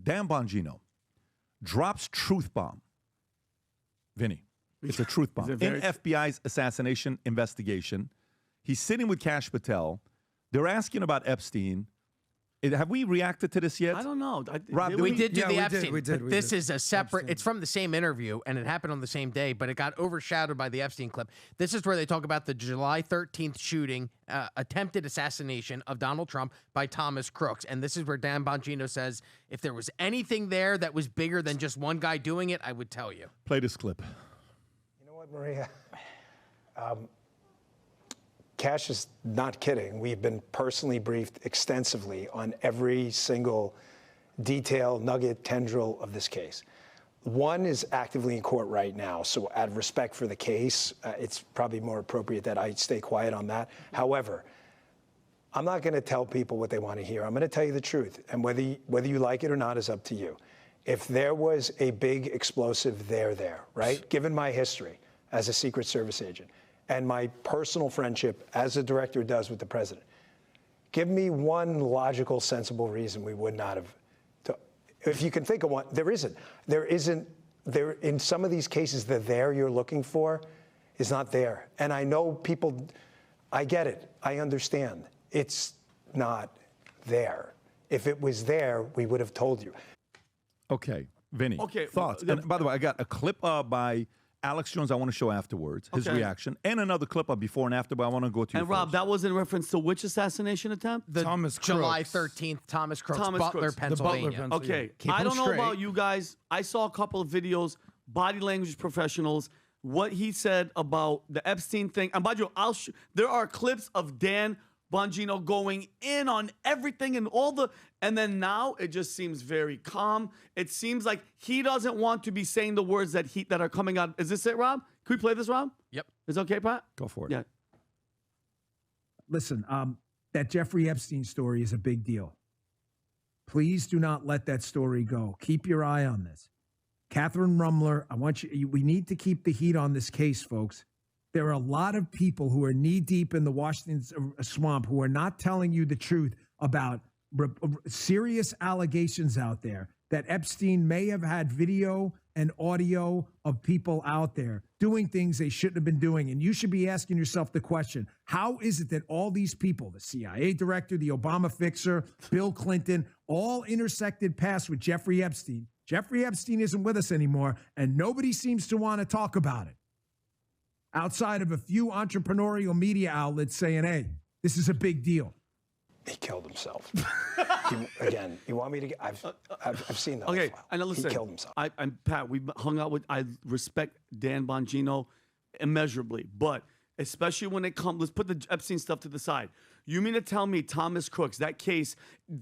Dan Bongino drops truth bomb. Vinny, it's a truth bomb. In FBI's assassination investigation, he's sitting with Cash Patel. They're asking about Epstein. Have we reacted to this yet? I don't know. Rob, we did do the Epstein. We did. This is a separate, it's from the same interview, and it happened on the same day, but it got overshadowed by the Epstein clip. This is where they talk about the July 13th shooting, attempted assassination of Donald Trump by Thomas Crooks. And this is where Dan Bongino says, if there was anything there that was bigger than just one guy doing it, I would tell you. Play this clip. You know what, Maria? Cash is not kidding. We've been personally briefed extensively on every single detail, nugget, tendril of this case. One is actively in court right now, so out of respect for the case, it's probably more appropriate that I stay quiet on that. However, I'm not going to tell people what they want to hear. I'm going to tell you the truth, and whether you like it or not is up to you. If there was a big explosive there, right? Given my history as a Secret Service agent, and my personal friendship as a director does with the president, give me one logical, sensible reason we would not have. If you can think of one, there isn't. There in some of these cases, the there you're looking for is not there. And I know people, I get it. I understand. It's not there. If it was there, we would have told you. Okay, Vinny. Okay, thoughts. And by the way, I got a clip by Alex Jones I want to show afterwards, his reaction, and another clip of before and after, but I want to go to you And Rob, first. that was in reference to which assassination attempt? The Thomas Crooks. July 13th, Thomas Crooks, Butler, Pennsylvania. Okay, I don't know about you guys. I saw a couple of videos, body language professionals, what he said about the Epstein thing. And by the way, there are clips of Dan Bongino going in on everything and and then now it just seems very calm. It seems like he doesn't want to be saying the words that are coming out. Is this it, Rob? Can we play this, Rob? Yep. Is it okay, Pat? Go for it. Yeah. Listen, that Jeffrey Epstein story is a big deal. Please do not let that story go. Keep your eye on this. Catherine Rumler, we need to keep the heat on this case, folks. There are a lot of people who are knee-deep in the Washington swamp who are not telling you the truth about serious allegations out there that Epstein may have had video and audio of people out there doing things they shouldn't have been doing. And you should be asking yourself the question, how is it that all these people, the CIA director, the Obama fixer, Bill Clinton, all intersected paths with Jeffrey Epstein? Jeffrey Epstein isn't with us anymore, and nobody seems to want to talk about it, outside of a few entrepreneurial media outlets saying, hey, this is a big deal. He killed himself. Again, you want me to get, I've seen that. Okay, and listen, he killed himself. I'm Pat, we hung out with, I respect Dan Bongino immeasurably, but especially when it comes, let's put the Epstein stuff to the side. You mean to tell me Thomas Crooks, that case,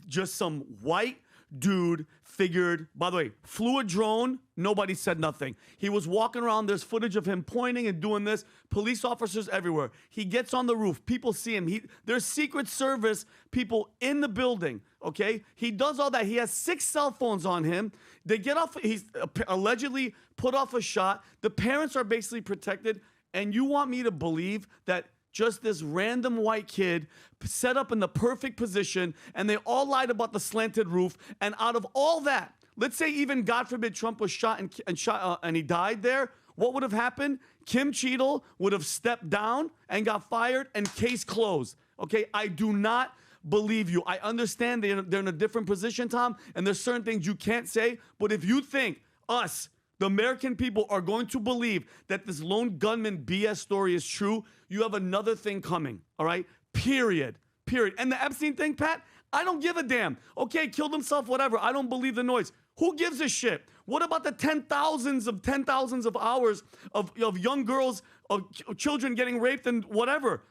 just some white dude figured, by the way, flew a drone, nobody said nothing. He was walking around, there's footage of him pointing and doing this, police officers everywhere. He gets on the roof, people see him. There's Secret Service people in the building, okay? He does all that. He has 6 cell phones on him. They get off, he's allegedly put off a shot. The parents are basically protected, and you want me to believe that just this random white kid set up in the perfect position, and they all lied about the slanted roof. And out of all that, let's say even, God forbid, Trump was shot and he died there, what would have happened? Kim Cheadle would have stepped down and got fired, and case closed. Okay, I do not believe you. I understand they're in a different position, Tom, and there's certain things you can't say, but if you think us, the American people, are going to believe that this lone gunman BS story is true, you have another thing coming, all right? Period. And the Epstein thing, Pat, I don't give a damn. Okay, killed himself, whatever. I don't believe the noise. Who gives a shit? What about the 10,000s of hours of young girls, of children getting raped and whatever?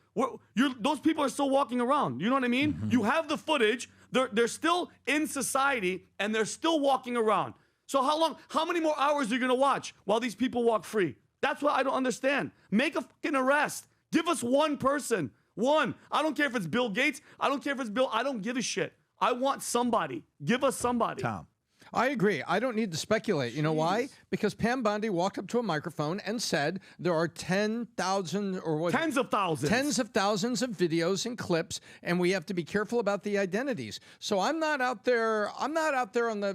Those people are still walking around. You know what I mean? Mm-hmm. You have the footage. They're still in society, and they're still walking around. So how many more hours are you going to watch while these people walk free? That's what I don't understand. Make a fucking arrest. Give us one person. One. I don't care if it's Bill Gates. I don't care if it's I don't give a shit. I want somebody. Give us somebody. Tom. I agree. I don't need to speculate. You know why? Because Pam Bondi walked up to a microphone and said there are 10,000 or what? Tens of thousands. Tens of thousands of videos and clips, and we have to be careful about the identities. So I'm not out there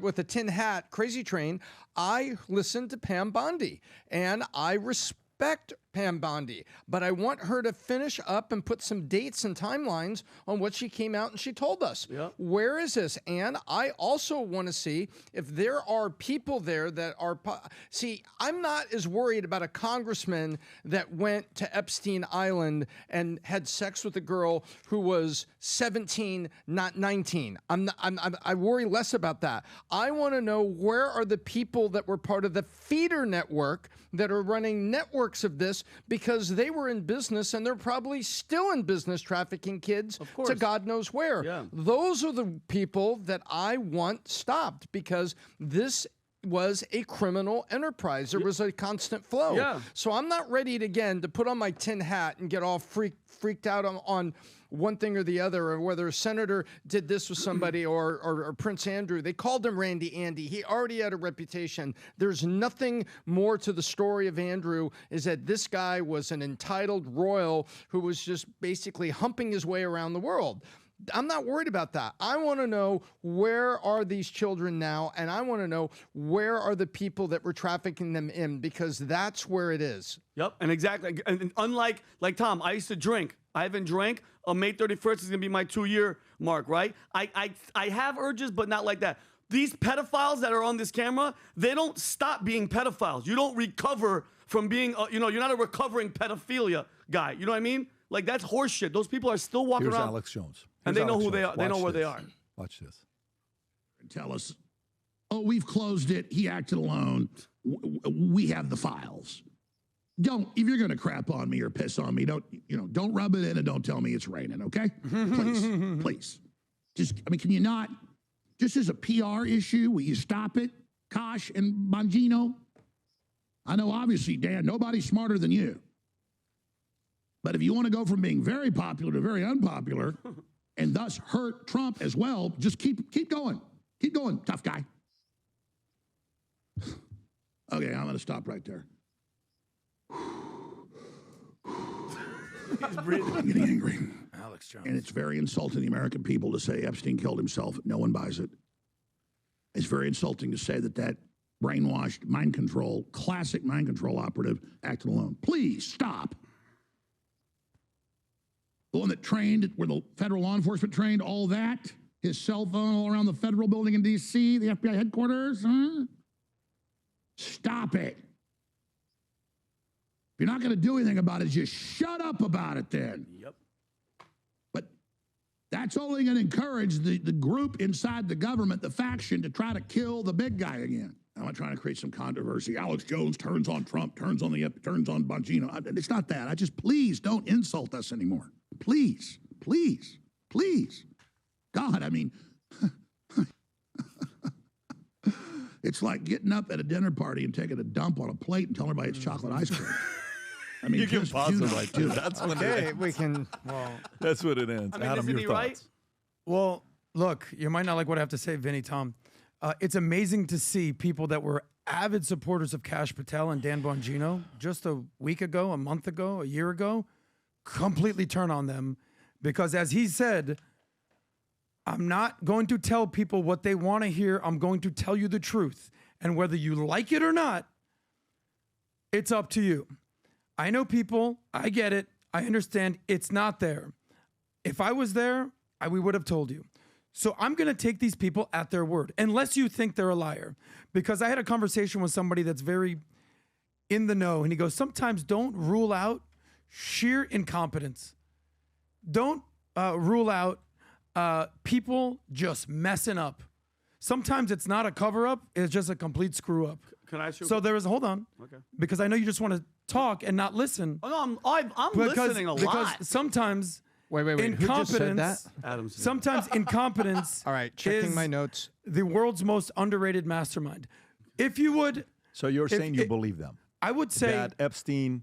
with a tin hat crazy train. I listen to Pam Bondi, and I respect Pam Bondi, but I want her to finish up and put some dates and timelines on what she came out and she told us. Yep. Where is this? And I also want to see if there are people there that are... See, I'm not as worried about a congressman that went to Epstein Island and had sex with a girl who was 17, not 19. I worry less about that. I want to know where are the people that were part of the feeder network that are running networks of this, because they were in business and they're probably still in business trafficking kids to God knows where. Yeah. Those are the people that I want stopped, because this was a criminal enterprise. There was a constant flow. Yeah. So I'm not ready again to put on my tin hat and get all freaked out on one thing or the other, or whether a senator did this with somebody or Prince Andrew. They called him Randy Andy. He already had a reputation. There's nothing more to the story of Andrew, is that this guy was an entitled royal who was just basically humping his way around the world. I'm not worried about that. I want to know, where are these children now? And I want to know, where are the people that were trafficking them in? Because that's where it is. Yep, and exactly. And unlike, like Tom, I used to drink. I haven't drank. On May 31st is going to be my 2-year mark, right? I have urges, but not like that. These pedophiles that are on this camera, they don't stop being pedophiles. You don't recover from being, you're not a recovering pedophilia guy. You know what I mean? Like, that's horseshit. Those people are still walking Here's around. Alex Jones. And they know who they are. They know where they are. Watch this. Tell us, oh, we've closed it. He acted alone. We have the files. If you're going to crap on me or piss on me, don't rub it in and don't tell me it's raining, okay? Please. Can you not, just as a PR issue, will you stop it? Cash and Bongino? I know, obviously, Dan, nobody's smarter than you. But if you want to go from being very popular to very unpopular and thus hurt Trump as well, just keep going. Keep going, tough guy. Okay, I'm going to stop right there. I'm getting angry. Alex Jones. And it's very insulting to the American people to say Epstein killed himself. No one buys it. It's very insulting to say that brainwashed mind control, classic mind control operative acted alone. Please stop. The one that trained, where the federal law enforcement trained, all that, his cell phone all around the federal building in D.C., the FBI headquarters. Stop it. If you're not going to do anything about it, just shut up about it then. Yep. But that's only going to encourage the group inside the government, the faction, to try to kill the big guy again. I'm not trying to create some controversy. Alex Jones turns on Trump, turns on Bongino. It's not that. Please don't insult us anymore. Please, please, please. God, it's like getting up at a dinner party and taking a dump on a plate and telling everybody it's chocolate ice cream. You can pause it right too. That's when Okay, we can. Well, that's what it ends. Adam, isn't your he thoughts? right? well, look, you might not like what I have to say, Vinnie, Tom. It's amazing to see people that were avid supporters of Cash Patel and Dan Bongino just a week ago, a month ago, a year ago, completely turn on them, because as he said, I'm not going to tell people what they want to hear. I'm going to tell you the truth. And whether you like it or not, it's up to you. I know people. I get it. I understand it's not there. If I was there, we would have told you. So I'm going to take these people at their word, unless you think they're a liar. Because I had a conversation with somebody that's very in the know, and he goes, sometimes don't rule out sheer incompetence. Don't rule out people just messing up. Sometimes it's not a cover-up, it's just a complete screw-up. Can I ask you? So there is, hold on, Okay. because I know you just want to talk and not listen. Oh, no, I'm listening a lot. Because sometimes Wait. Who just said that? Adam said sometimes incompetence All right, checking is my notes. the world's most underrated mastermind. If you would, So you're saying you believe them? I would say, That Epstein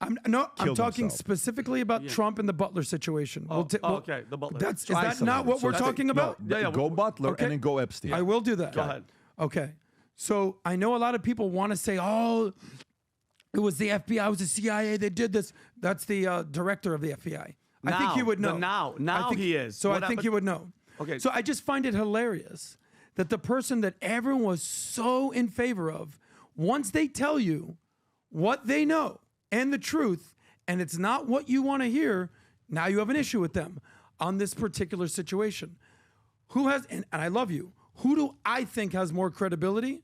I'm killed talking himself. specifically about Trump and the Butler situation. okay, the Butler. Is that not what we're talking about? Go Butler Okay. and then go Epstein. I will do that. Go ahead. Okay. So I know a lot of people want to say, oh, it was the FBI, it was the CIA, they did this. That's the director of the FBI. I think he would know. Now he is. So I think he would know. Okay. So I just find it hilarious that the person that everyone was so in favor of, once they tell you what they know and the truth, and it's not what you want to hear, now you have an issue with them on this particular situation. Who has, and I love you, who do I think has more credibility?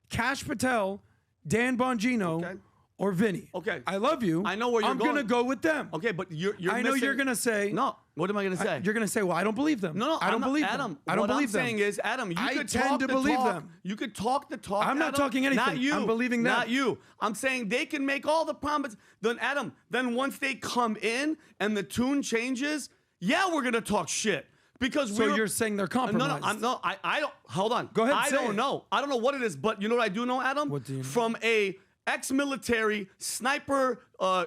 Cash Patel, Dan Bongino, or Vinnie. Okay. I love you. I know where you're going. I'm going to go with them. Okay, but you're I know you're going to say. No. What am I going to say? You're going to say, well, I don't believe them. No, I don't believe Adam, them. I don't believe them. What I'm saying is, Adam, you I could tend talk to the believe talk. them. You could talk the talk. I'm not Adam. talking anything. Not you. I'm believing them. Not you. I'm saying they can make all the promises. Then, Adam, then once they come in and the tune changes, yeah, we're going to talk shit. Because so you're saying they're compromised? I don't. Hold on. Go ahead. I don't know. I don't know what it is, but you know what I do know, Adam? What do you know? From a ex-military sniper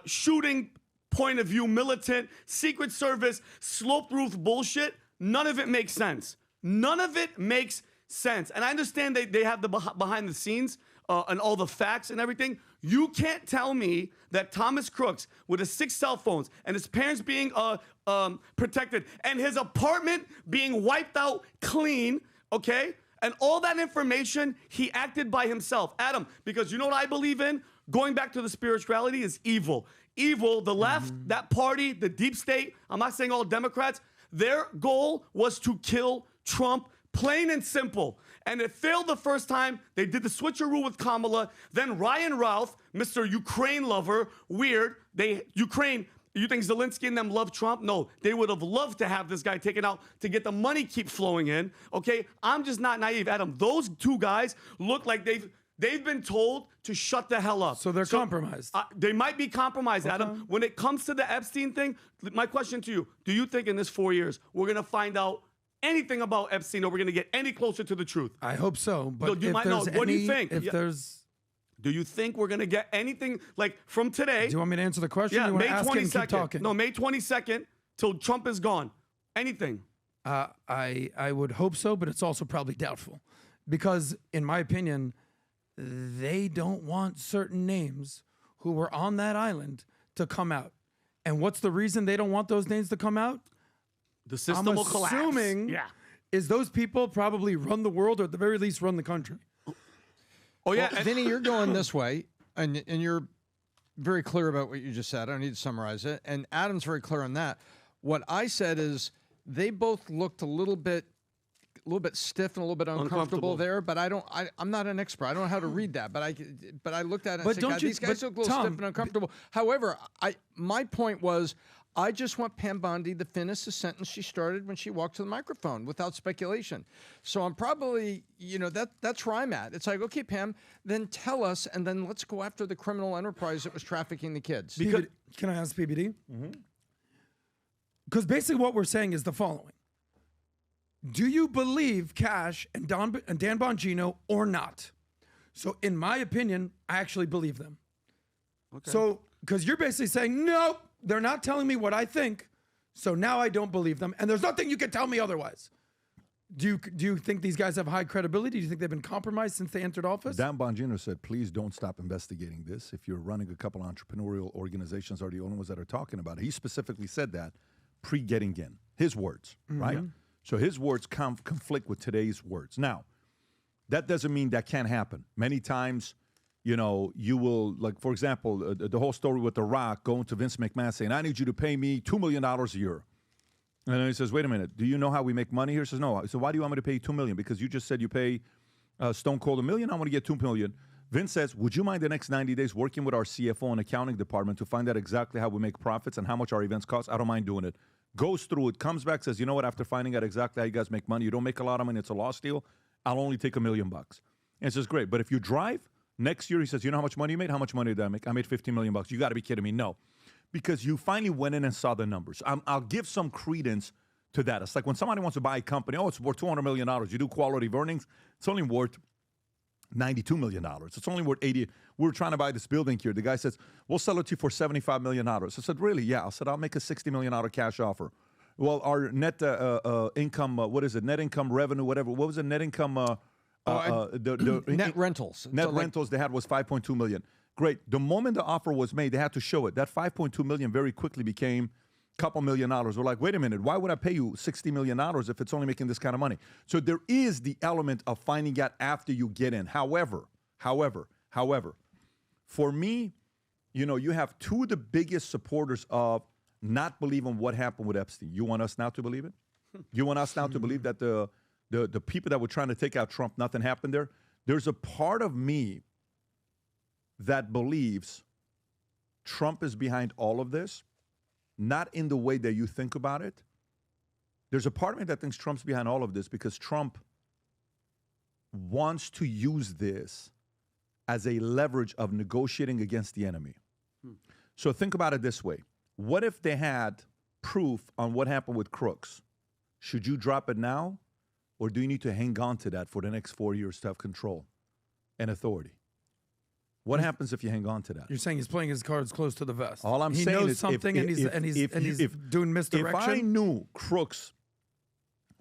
shooting point of view, militant, Secret Service, sloped roof bullshit, none of it makes sense. None of it makes sense. And I understand they have the behind the scenes and all the facts and everything. You can't tell me that Thomas Crooks, with his 6 cell phones and his parents being protected and his apartment being wiped out clean, okay? And all that information, he acted by himself. Adam, because you know what I believe in? Going back to the spirituality is evil. Evil, the left, that party, the deep state, I'm not saying all Democrats, their goal was to kill Trump, plain and simple. And it failed the first time. They did the switcheroo with Kamala. Then Ryan Ralph, Mr. Ukraine lover, weird. Ukraine, you think Zelensky and them love Trump? No, they would have loved to have this guy taken out to get the money keep flowing in. Okay, I'm just not naive, Adam. Those two guys look like they've been told to shut the hell up. So they're compromised. They might be compromised, Adam. When it comes to the Epstein thing, my question to you, do you think in this 4 years we're going to find out anything about Epstein or we're going to get any closer to the truth? I hope so. But what do you think? Do you think we're going to get anything like from today? Do you want me to answer the question? Yeah, you want May to ask 22nd. Keep talking? No, May 22nd till Trump is gone. Anything? I would hope so, but it's also probably doubtful. Because, in my opinion, they don't want certain names who were on that island to come out. And what's the reason they don't want those names to come out? The system will collapse. I'm assuming is those people probably run the world or at the very least run the country. Oh, yeah. Well, Vinny, you're going this way, and you're very clear about what you just said. I don't need to summarize it. And Adam's very clear on that. What I said is they both looked a little bit stiff and a little bit uncomfortable there, but I'm not an expert. I don't know how to read that, but I looked at it and said, God, these guys look a little stiff and uncomfortable. However, my point was, I just want Pam Bondi to finish the sentence she started when she walked to the microphone without speculation. So I'm probably, that's where I'm at. It's like, okay, Pam, then tell us, and then let's go after the criminal enterprise that was trafficking the kids. Can I ask PBD? Because basically what we're saying is the following. Do you believe Cash and Dan Bongino or not? So in my opinion, I actually believe them. Okay. So, because you're basically saying, nope, they're not telling me what I think, so now I don't believe them, and there's nothing you can tell me otherwise. Do you think these guys have high credibility? Do you think they've been compromised since they entered office? Dan Bongino said, please don't stop investigating this. If you're running a couple entrepreneurial organizations are the only ones that are talking about it. He specifically said that pre-getting in. His words, right? So his words conflict with today's words. Now, that doesn't mean that can't happen. Many times, you will, like, for example, the whole story with The Rock going to Vince McMahon saying, I need you to pay me $2 million a year. And then he says, wait a minute, do you know how we make money here? He says, no. So why do you want me to pay you $2 million? Because you just said you pay Stone Cold $1 million. I want to get $2 million. Vince says, would you mind the next 90 days working with our CFO and accounting department to find out exactly how we make profits and how much our events cost? I don't mind doing it. Goes through it, comes back, says, you know what, after finding out exactly how you guys make money, you don't make a lot of money, it's a loss deal, I'll only take $1 million. And says, great, but if you drive, next year, he says, you know how much money you made? How much money did I make? I made $15 million. You got to be kidding me. No. Because you finally went in and saw the numbers. I'll give some credence to that. It's like when somebody wants to buy a company, it's worth $200 million. You do quality of earnings, it's only worth $92 million. It's only worth 80. We're trying to buy this building here. The guy says, we'll sell it to you for $75 million. I said, really? Yeah. I said, I'll make a $60 million cash offer. Well, our net income, what is it? Net income revenue, whatever. What was it? Net income Net rentals. Net rentals they had was 5.2 million. Great. The moment the offer was made, they had to show it. That 5.2 million very quickly became a couple $1 million. We're like, wait a minute, why would I pay you $60 million if it's only making this kind of money? So there is the element of finding out after you get in. However, for me, you have two of the biggest supporters of not believing what happened with Epstein. You want us now to believe it? You want us now to believe that the people that were trying to take out Trump, nothing happened there? There's a part of me that believes Trump is behind all of this, not in the way that you think about it. There's a part of me that thinks Trump's behind all of this because Trump wants to use this as a leverage of negotiating against the enemy. So think about it this way. What if they had proof on what happened with Crooks? Should you drop it now, or do you need to hang on to that for the next 4 years to have control and authority? What happens if you hang on to that? You're saying he's playing his cards close to the vest. All I'm he saying knows is something and he's doing misdirection. If I knew Crooks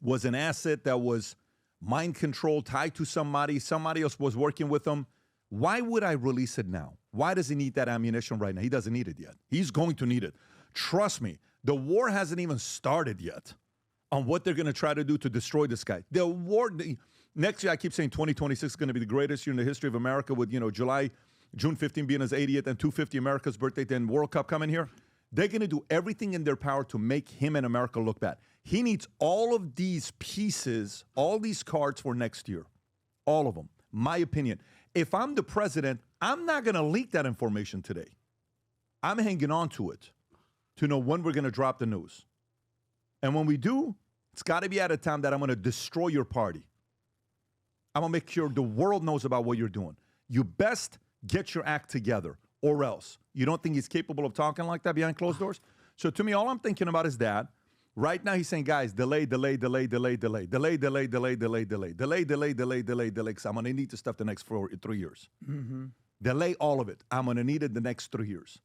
was an asset that was mind control tied to somebody else was working with him, why would I release it now? Why does he need that ammunition right now? He doesn't need it yet. He's going to need it. Trust me, the war hasn't even started yet on what they're going to try to do to destroy this guy. The war, next year, I keep saying 2026 is going to be the greatest year in the history of America with, June 15 being his 80th and 250 America's birthday, then World Cup coming here. They're going to do everything in their power to make him and America look bad. He needs all of these pieces, all these cards for next year. All of them. My opinion. If I'm the president, I'm not going to leak that information today. I'm hanging on to it to know when we're going to drop the news. And when we do, it's got to be at a time that I'm going to destroy your party. I'm going to make sure the world knows about what you're doing. You best get your act together, or else. You don't think he's capable of talking like that behind closed doors? So to me, all I'm thinking about is that. Right now, he's saying, guys, delay, because I'm going to need this stuff the next 3 years. Mm-hmm. Delay all of it. I'm going to need it the next 3 years.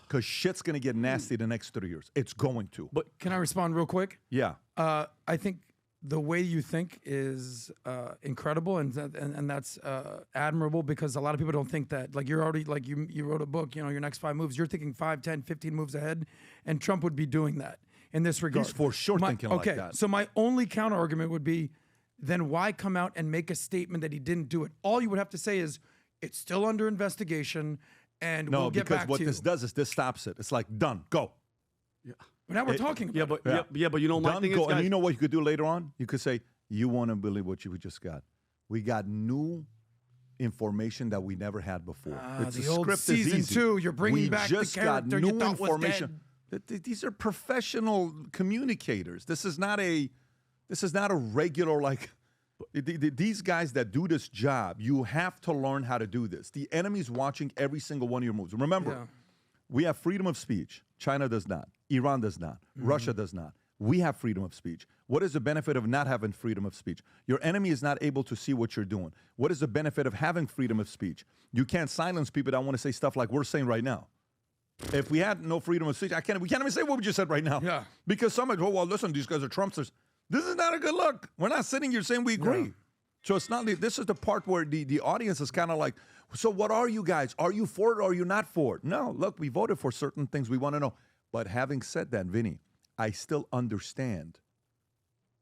Because shit's going to get nasty the next 3 years. It's going to. But can I respond real quick? Yeah. I think the way you think is incredible, and that's admirable, because a lot of people don't think that. Like, you're already, like, you wrote a book, your next 5 moves. You're thinking 5, 10, 15 moves ahead, and Trump would be doing that in this regard. He's for sure thinking like that. So my only counter argument would be, then why come out and make a statement that he didn't do it? All you would have to say is, it's still under investigation, and we'll get back to you. No, because what this does is this stops it. It's like, done, go. Yeah. But now we're talking about it. But you know, my thing is, guys, and you know what you could do later on? You could say, you want to believe what you just got. We got new information that we never had before. It's the old season 2. You're bringing back the character you thought was dead. These are professional communicators. This is not a regular, like, these guys that do this job, you have to learn how to do this. The enemy's watching every single one of your moves. Remember, we have freedom of speech. China does not. Iran does not. Russia does not. We have freedom of speech. What is the benefit of not having freedom of speech? Your enemy is not able to see what you're doing. What is the benefit of having freedom of speech? You can't silence people that want to say stuff like we're saying right now. If we had no freedom of speech, we can't even say what we just said right now. Yeah. Because somebody, well, listen, these guys are Trumpsters. This is not a good look. We're not sitting here saying we agree. Yeah. So it's not. This is the part where the audience is kind of like, so what are you guys? Are you for it or are you not for it? No, look, we voted for certain things we want to know. But having said that, Vinny, I still understand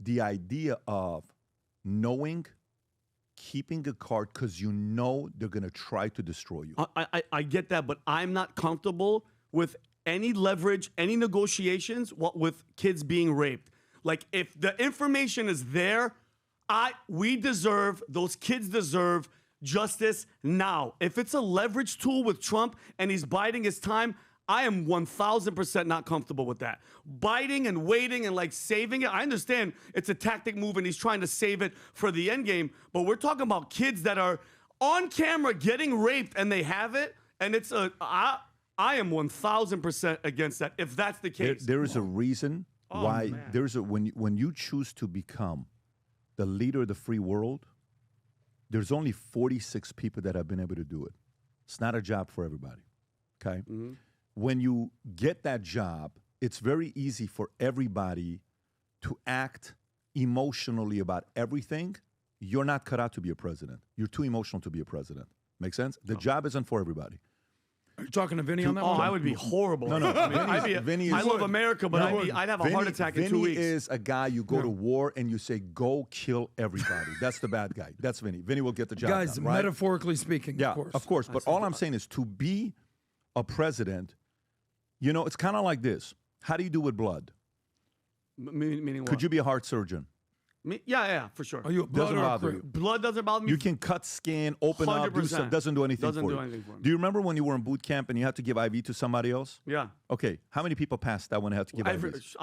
the idea of knowing, keeping a card because you know they're going to try to destroy you. I get that, but I'm not comfortable with any leverage, any negotiations with kids being raped. Like, if the information is there, those kids deserve justice now. If it's a leverage tool with Trump and he's biding his time, I am 1,000% not comfortable with that. Biding and waiting and, like, saving it. I understand it's a tactic move and he's trying to save it for the end game, but we're talking about kids that are on camera getting raped and they have it, and it's I am 1,000% against that if that's the case. There is a reason why when you choose to become the leader of the free world, there's only 46 people that have been able to do it. It's not a job for everybody, okay? Mm-hmm. When you get that job, it's very easy for everybody to act emotionally about everything you're not cut out to be a president. You're too emotional to be a president. Make sense? The job isn't for everybody. Are you talking to Vinnie on that Oh, one? I would be horrible. No. Vinny I love America, but I'd have a heart attack in 2 weeks. Vinny is a guy you go to war and you say, go kill everybody. That's the bad guy. That's Vinny. Vinny will get the job Guys, done, right? metaphorically speaking, Yeah, of course. But all I'm saying is to be a president, you know, it's kind of like this. How do you do with blood? Meaning what? Could you be a heart surgeon? Yeah, for sure. Are you a blood Doesn't or a bother crip? you. Blood doesn't bother me. You can cut skin, open up, do 100%. stuff. Doesn't do anything Doesn't for do you. anything for me. Do you remember when you were in boot camp and you had to give IV to somebody else? Yeah. Okay, how many people passed that when they had to give IVs?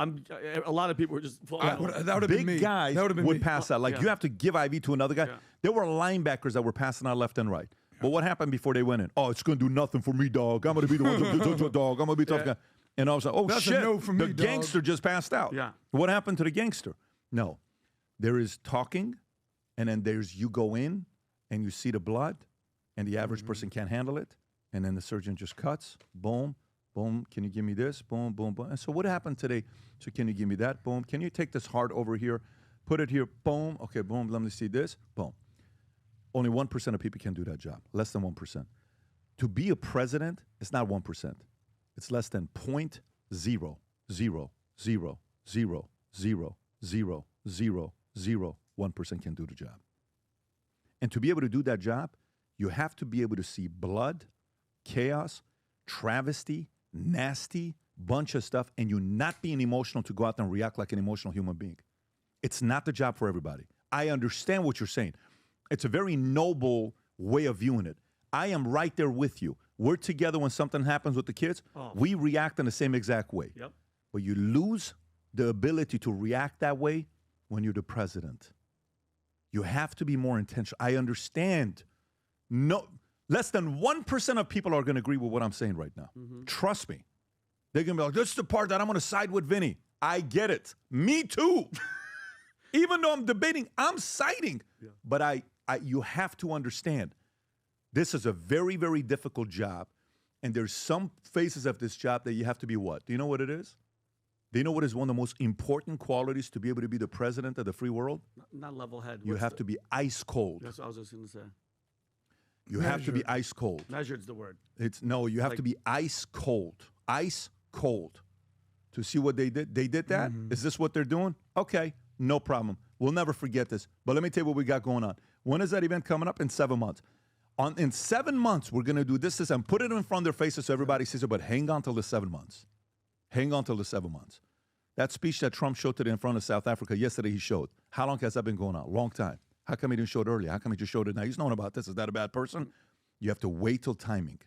A lot of people were just. That would have been me. Big guys That would pass out. Like, you have to give IV to another guy. Yeah. There were linebackers that were passing out left and right. But what happened before they went in? Oh, it's going to do nothing for me, dog. I'm going to be the one to dog. I'm going to be a tough guy. And I was like, oh, That's a shit. no for me, the dog. gangster just passed out. Yeah. What happened to the gangster? No. There is talking, and then there's you go in, and you see the blood, and the average person can't handle it. And then the surgeon just cuts. Boom. Boom. Can you give me this? Boom, boom, boom. And so what happened today? So can you give me that? Boom. Can you take this heart over here? Put it here. Boom. Okay, boom. Let me see this. Boom. Only 1% of people can do that job. Less than 1%. To be a president, it's not 1%. It's less than 0.00000000001% can do the job. And to be able to do that job, you have to be able to see blood, chaos, travesty, nasty, bunch of stuff, and you not being emotional to go out there and react like an emotional human being. It's not the job for everybody. I understand what you're saying. It's a very noble way of viewing it. I am right there with you. We're together when something happens with the kids. We react in the same exact way. Yep. But you lose the ability to react that way when you're the president. You have to be more intentional. I understand. No, less than 1% of people are going to agree with what I'm saying right now. Trust me. They're going to be like, this is the part that I'm going to side with Vinny. I get it. Me too. Even though I'm debating, I'm siding. Yeah. But you have to understand, this is a very, very difficult job. And there's some phases of this job that you have to be what? Do you know what it is? Do you know what is one of the most important qualities to be able to be the president of the free world? Not level head. You have to be ice cold. That's what I was just going to say. You have to be ice cold. Measured's the word. You have to be ice cold. Ice cold. To see what they did. They did that? Is this what they're doing? Okay, no problem. We'll never forget this. But let me tell you what we got going on. When is that event coming up? In 7 months. In 7 months, we're going to do this, and put it in front of their faces so everybody sees it, but hang on till the 7 months. Hang on till the 7 months. That speech that Trump showed today in front of South Africa, yesterday he showed. How long has that been going on? Long time. How come he didn't show it earlier? How come he just showed it now? He's known about this. Is that a bad person? You have to wait till timing.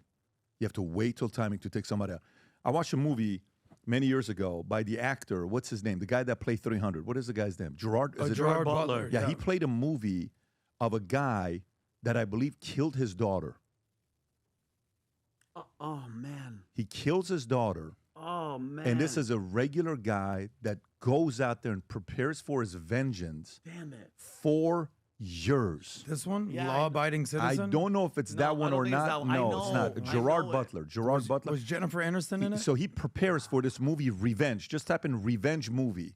You have to wait till timing to take somebody out. I watched a movie many years ago by the actor, what's his name? The guy that played 300. What is the guy's name? Gerard Butler. Yeah, he played a movie of a guy that I believe killed his daughter. Oh, man. He kills his daughter. Oh, man. And this is a regular guy that goes out there and prepares for his vengeance. Damn it. 4 years. This one? Yeah, Law-abiding citizen? I don't know if it's that one or not. No, it's not. Gerard Butler. Gerard Butler. Was Jennifer Aniston in it? So he prepares for this movie, Revenge. Just type in Revenge movie.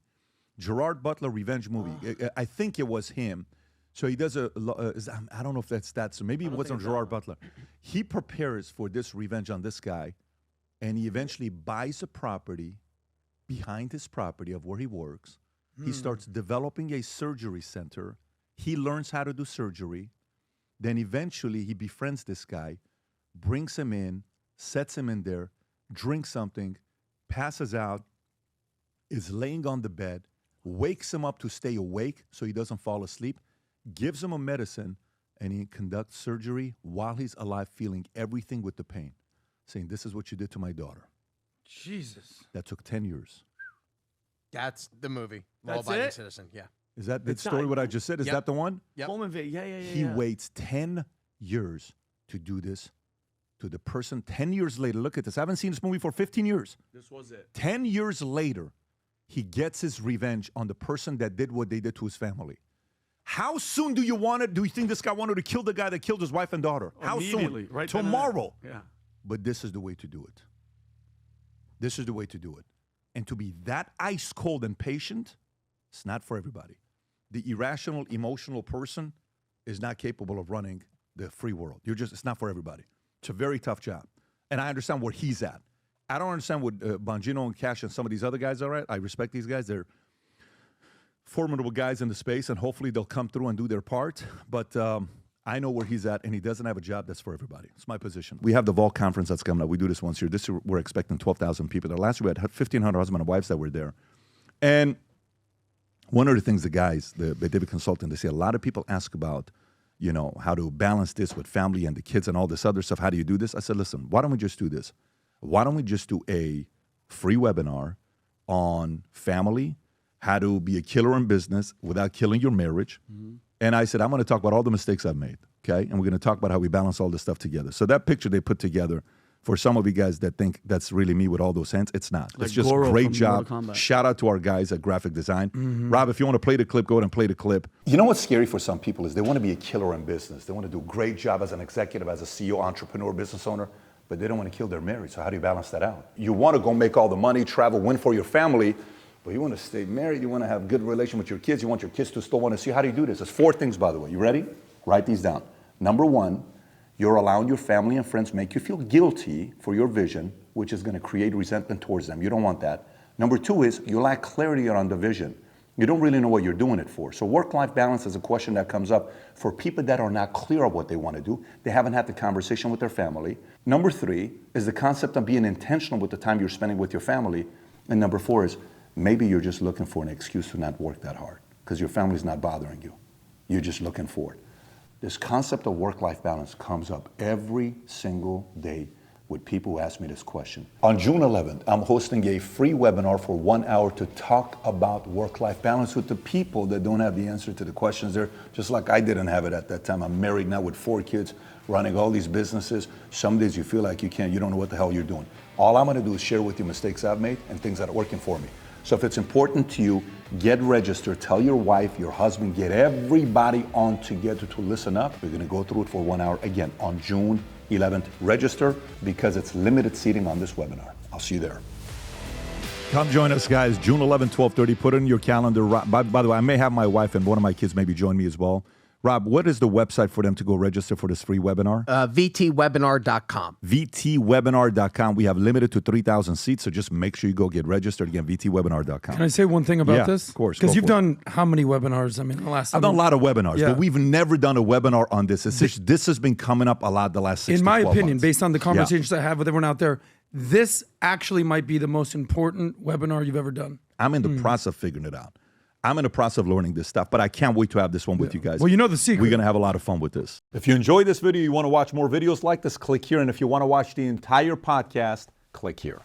Gerard Butler, Revenge movie. I think it was him. So he does I don't know if that's that. So maybe it wasn't Gerard Butler. He prepares for this revenge on this guy, and he eventually buys a property behind his property of where he works. He starts developing a surgery center. He learns how to do surgery. Then eventually he befriends this guy, brings him in, sets him in there, drinks something, passes out, is laying on the bed, wakes him up to stay awake so he doesn't fall asleep, gives him a medicine, and he conducts surgery while he's alive, feeling everything with the pain, saying, this is what you did to my daughter. Jesus. That took 10 years. That's the movie. That's Law-abiding it? citizen. Yeah. Is that the It's story, not- what I just said? Is Yep. that the one? Yep. Yeah. He waits 10 years to do this to the person. 10 years later, look at this. I haven't seen this movie for 15 years. This was it. 10 years later, he gets his revenge on the person that did what they did to his family. How soon do you want it? Do you think this guy wanted to kill the guy that killed his wife and daughter? How Immediately, soon? right then and Tomorrow. there. Yeah. But this is the way to do it. This is the way to do it. And to be that ice cold and patient, it's not for everybody. the irrational, emotional person is not capable of running the free world. It's not for everybody. It's a very tough job. And I understand where he's at. I don't understand what Bongino and Cash and some of these other guys are at. I respect these guys. They're formidable guys in the space, and hopefully they'll come through and do their part. But I know where he's at, and he doesn't have a job that's for everybody. It's my position. We have the Vault Conference that's coming up. We do this once a year. This year, we're expecting 12,000 people there. Last year, we had 1,500 husbands and wives that were there. And one of the things the guys, the David consultant, they say a lot of people ask about, how to balance this with family and the kids and all this other stuff. How do you do this? I said, listen, why don't we just do this? Why don't we just do a free webinar on family, how to be a killer in business without killing your marriage. Mm-hmm. And I said, I'm going to talk about all the mistakes I've made, okay? And we're going to talk about how we balance all this stuff together. So that picture they put together, for some of you guys that think that's really me with all those hands, it's not. Like it's just a great job. Shout out to our guys at Graphic Design. Mm-hmm. Rob, if you want to play the clip, go ahead and play the clip. You know what's scary for some people is they want to be a killer in business. They want to do a great job as an executive, as a CEO, entrepreneur, business owner, but they don't want to kill their marriage. So how do you balance that out? You want to go make all the money, travel, win for your family, but you want to stay married. You want to have a good relation with your kids. You want your kids to still want to see you. How do you do this? There's 4 things, by the way. You ready? Write these down. Number 1, you're allowing your family and friends make you feel guilty for your vision, which is going to create resentment towards them. You don't want that. Number 2 is you lack clarity around the vision. You don't really know what you're doing it for. So work-life balance is a question that comes up for people that are not clear of what they want to do. They haven't had the conversation with their family. Number 3 is the concept of being intentional with the time you're spending with your family. And number 4 is maybe you're just looking for an excuse to not work that hard because your family's not bothering you. You're just looking for it. This concept of work-life balance comes up every single day with people who ask me this question. On June 11th, I'm hosting a free webinar for 1 hour to talk about work-life balance with the people that don't have the answer to the questions there, just like I didn't have it at that time. I'm married now with 4 kids, running all these businesses. Some days you feel like you don't know what the hell you're doing. All I'm gonna do is share with you mistakes I've made and things that are working for me. So if it's important to you, get registered, tell your wife, your husband, get everybody on together to listen up. We're gonna go through it for 1 hour, again, on June 11th. Register because it's limited seating on this webinar. I'll see you there. Come join us, guys, June 11th, 12:30. Put it in your calendar. By the way, I may have my wife and one of my kids maybe join me as well. Rob, what is the website for them to go register for this free webinar? VTwebinar.com. VTwebinar.com. We have limited to 3,000 seats, so just make sure you go get registered. Again, VTwebinar.com. Can I say one thing about this? Of course. Because you've done how many webinars? I mean, the last. I've done a lot of webinars, but we've never done a webinar on this. This has been coming up a lot the last 6 to 12 months. In my opinion, based on the conversations I have with everyone out there, this actually might be the most important webinar you've ever done. I'm in the process of figuring it out. I'm in the process of learning this stuff, but I can't wait to have this one with you guys. Well, you know the secret. We're going to have a lot of fun with this. If you enjoyed this video, you want to watch more videos like this, click here. And if you want to watch the entire podcast, click here.